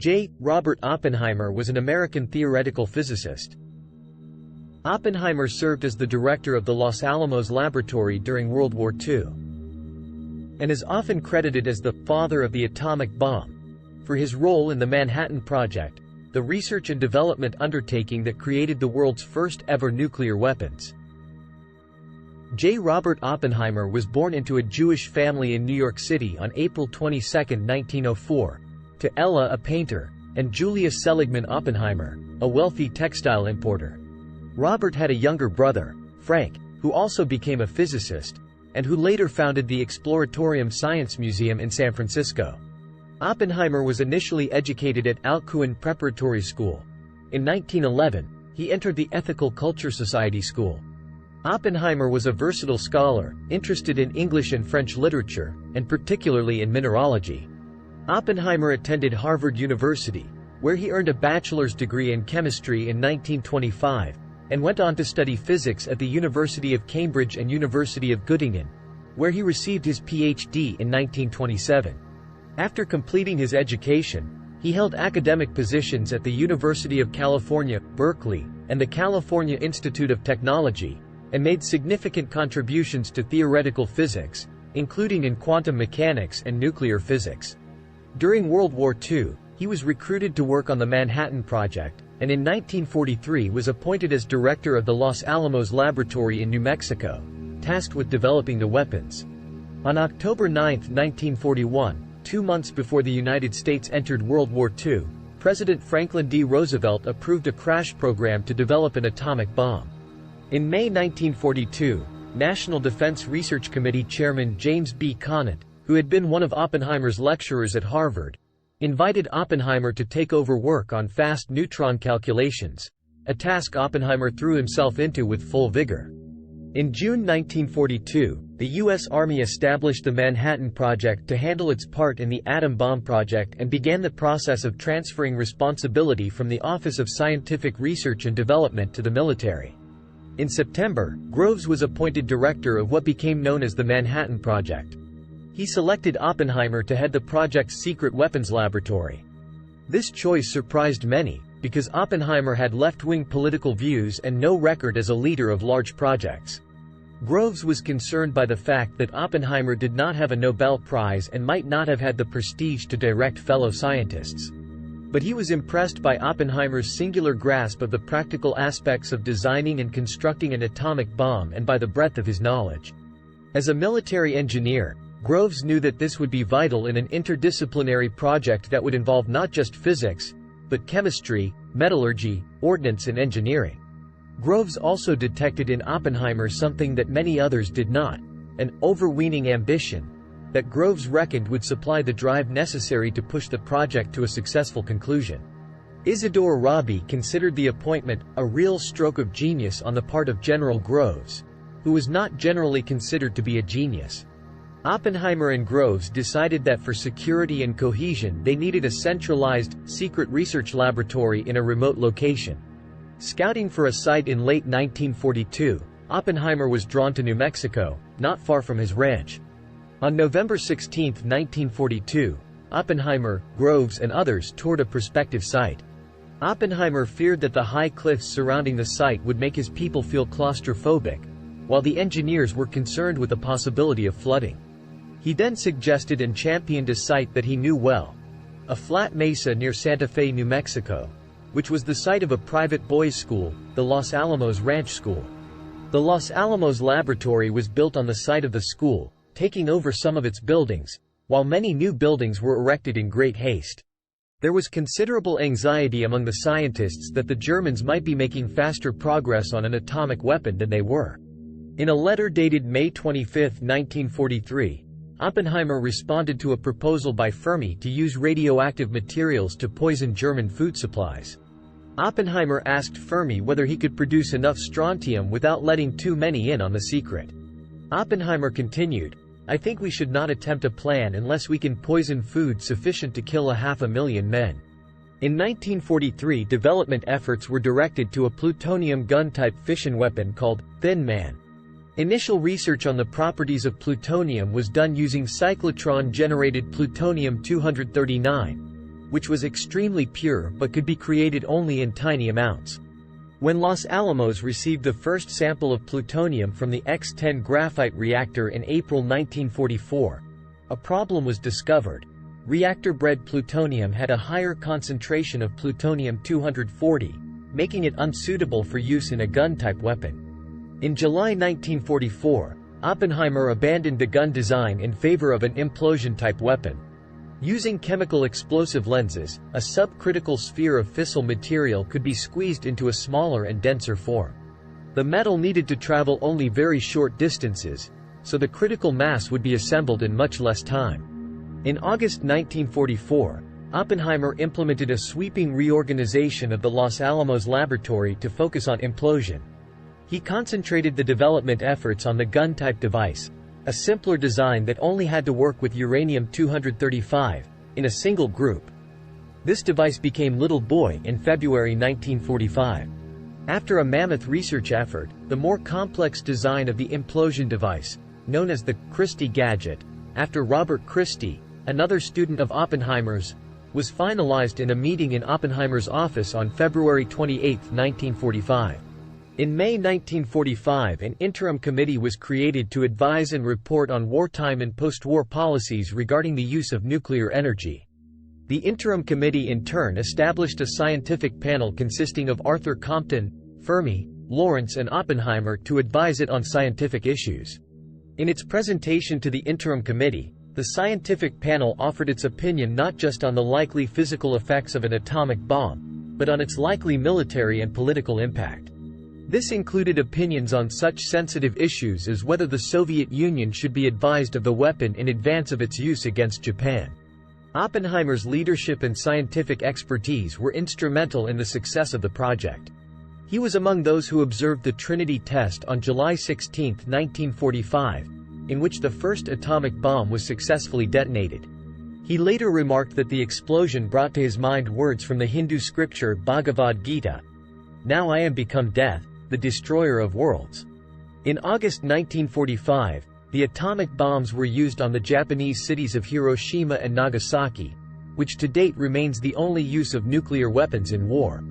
J. Robert Oppenheimer was an American theoretical physicist. Oppenheimer served as the director of the Los Alamos Laboratory during World War II, and is often credited as the father of the atomic bomb for his role in the Manhattan Project, the research and development undertaking that created the world's first ever nuclear weapons. J. Robert Oppenheimer was born into a Jewish family in New York City on April 22, 1904, to Ella, a painter, and Julia Seligman Oppenheimer, a wealthy textile importer. Robert had a younger brother, Frank, who also became a physicist, and who later founded the Exploratorium Science Museum in San Francisco. Oppenheimer was initially educated at Alcuin Preparatory School. In 1911, he entered the Ethical Culture Society School. Oppenheimer was a versatile scholar, interested in English and French literature, and particularly in mineralogy. Oppenheimer attended Harvard University, where he earned a bachelor's degree in chemistry in 1925, and went on to study physics at the University of Cambridge and University of Göttingen, where he received his Ph.D. in 1927. After completing his education, he held academic positions at the University of California, Berkeley, and the California Institute of Technology, and made significant contributions to theoretical physics, including in quantum mechanics and nuclear physics. During World War II, he was recruited to work on the Manhattan Project, and in 1943 was appointed as director of the Los Alamos Laboratory in New Mexico, tasked with developing the weapons. On October 9, 1941, 2 months before the United States entered World War II, President Franklin D. Roosevelt approved a crash program to develop an atomic bomb. In May 1942, National Defense Research Committee Chairman James B. Conant, who had been one of Oppenheimer's lecturers at Harvard, invited Oppenheimer to take over work on fast neutron calculations, a task Oppenheimer threw himself into with full vigor. In June 1942, the U.S. Army established the Manhattan Project to handle its part in the atom bomb project and began the process of transferring responsibility from the Office of Scientific Research and Development to the military. In September, Groves was appointed director of what became known as the Manhattan Project. He selected Oppenheimer to head the project's secret weapons laboratory. This choice surprised many, because Oppenheimer had left-wing political views and no record as a leader of large projects. Groves was concerned by the fact that Oppenheimer did not have a Nobel Prize and might not have had the prestige to direct fellow scientists. But he was impressed by Oppenheimer's singular grasp of the practical aspects of designing and constructing an atomic bomb and by the breadth of his knowledge. As a military engineer, Groves knew that this would be vital in an interdisciplinary project that would involve not just physics, but chemistry, metallurgy, ordnance and engineering. Groves also detected in Oppenheimer something that many others did not, an overweening ambition that Groves reckoned would supply the drive necessary to push the project to a successful conclusion. Isidore Rabi considered the appointment a real stroke of genius on the part of General Groves, who was not generally considered to be a genius. Oppenheimer and Groves decided that for security and cohesion they needed a centralized, secret research laboratory in a remote location. Scouting for a site in late 1942, Oppenheimer was drawn to New Mexico, not far from his ranch. On November 16, 1942, Oppenheimer, Groves and others toured a prospective site. Oppenheimer feared that the high cliffs surrounding the site would make his people feel claustrophobic, while the engineers were concerned with the possibility of flooding. He then suggested and championed a site that he knew well, a flat mesa near Santa Fe, New Mexico, which was the site of a private boys' school, the Los Alamos Ranch School. The Los Alamos Laboratory was built on the site of the school, taking over some of its buildings, while many new buildings were erected in great haste. There was considerable anxiety among the scientists that the Germans might be making faster progress on an atomic weapon than they were. In a letter dated May 25, 1943, Oppenheimer responded to a proposal by Fermi to use radioactive materials to poison German food supplies. Oppenheimer asked Fermi whether he could produce enough strontium without letting too many in on the secret. Oppenheimer continued, "I think we should not attempt a plan unless we can poison food sufficient to kill 500,000 men." In 1943, development efforts were directed to a plutonium gun-type fission weapon called Thin Man. Initial research on the properties of plutonium was done using cyclotron-generated plutonium-239, which was extremely pure but could be created only in tiny amounts. When Los Alamos received the first sample of plutonium from the X-10 graphite reactor in April 1944, a problem was discovered. Reactor-bred plutonium had a higher concentration of plutonium-240, making it unsuitable for use in a gun-type weapon. In July 1944, Oppenheimer abandoned the gun design in favor of an implosion-type weapon. Using chemical explosive lenses, a subcritical sphere of fissile material could be squeezed into a smaller and denser form. The metal needed to travel only very short distances, so the critical mass would be assembled in much less time. In August 1944, Oppenheimer implemented a sweeping reorganization of the Los Alamos Laboratory to focus on implosion. He concentrated the development efforts on the gun-type device, a simpler design that only had to work with uranium-235, in a single group. This device became Little Boy in February 1945. After a mammoth research effort, the more complex design of the implosion device, known as the Christie gadget, after Robert Christie, another student of Oppenheimer's, was finalized in a meeting in Oppenheimer's office on February 28, 1945. In May 1945, an interim committee was created to advise and report on wartime and post-war policies regarding the use of nuclear energy. The interim committee in turn established a scientific panel consisting of Arthur Compton, Fermi, Lawrence and Oppenheimer to advise it on scientific issues. In its presentation to the interim committee, the scientific panel offered its opinion not just on the likely physical effects of an atomic bomb, but on its likely military and political impact. This included opinions on such sensitive issues as whether the Soviet Union should be advised of the weapon in advance of its use against Japan. Oppenheimer's leadership and scientific expertise were instrumental in the success of the project. He was among those who observed the Trinity test on July 16, 1945, in which the first atomic bomb was successfully detonated. He later remarked that the explosion brought to his mind words from the Hindu scripture Bhagavad Gita, "Now I am become death, the destroyer of worlds." In August 1945, the atomic bombs were used on the Japanese cities of Hiroshima and Nagasaki, which to date remains the only use of nuclear weapons in war.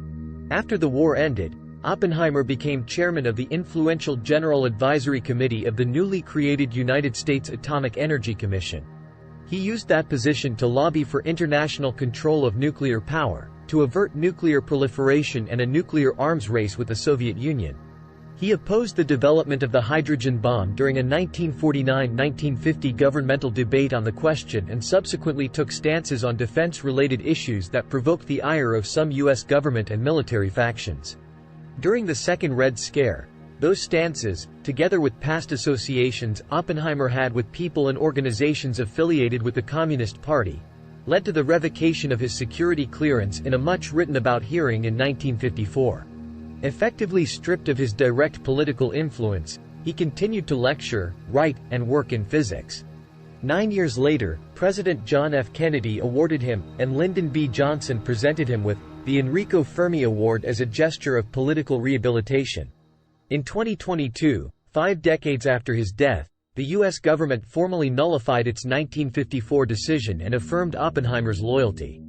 After the war ended, Oppenheimer became chairman of the influential General Advisory Committee of the newly created United States Atomic Energy Commission. He used that position to lobby for international control of nuclear power, to avert nuclear proliferation and a nuclear arms race with the Soviet Union. He opposed the development of the hydrogen bomb during a 1949–1950 governmental debate on the question and subsequently took stances on defense-related issues that provoked the ire of some U.S. government and military factions. During the Second Red Scare, those stances, together with past associations Oppenheimer had with people and organizations affiliated with the Communist Party, led to the revocation of his security clearance in a much-written-about hearing in 1954. Effectively stripped of his direct political influence, he continued to lecture, write, and work in physics. 9 years later, President John F. Kennedy awarded him, and Lyndon B. Johnson presented him with, the Enrico Fermi Award as a gesture of political rehabilitation. In 2022, 5 decades after his death, the U.S. government formally nullified its 1954 decision and affirmed Oppenheimer's loyalty.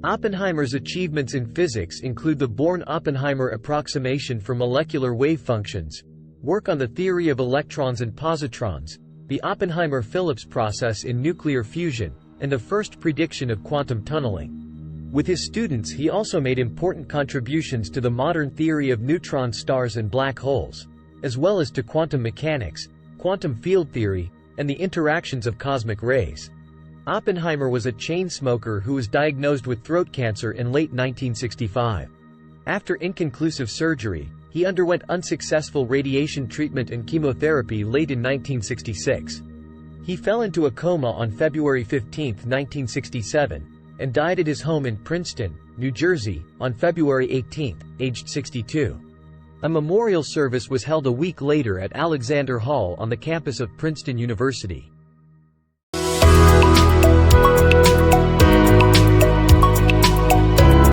Oppenheimer's achievements in physics include the Born-Oppenheimer approximation for molecular wave functions, work on the theory of electrons and positrons, the Oppenheimer-Phillips process in nuclear fusion, and the first prediction of quantum tunneling. With his students he also made important contributions to the modern theory of neutron stars and black holes, as well as to quantum mechanics, quantum field theory, and the interactions of cosmic rays. Oppenheimer was a chain smoker who was diagnosed with throat cancer in late 1965. After inconclusive surgery, he underwent unsuccessful radiation treatment and chemotherapy late in 1966. He fell into a coma on February 15, 1967, and died at his home in Princeton, New Jersey, on February 18, aged 62. A memorial service was held a week later at Alexander Hall on the campus of Princeton University.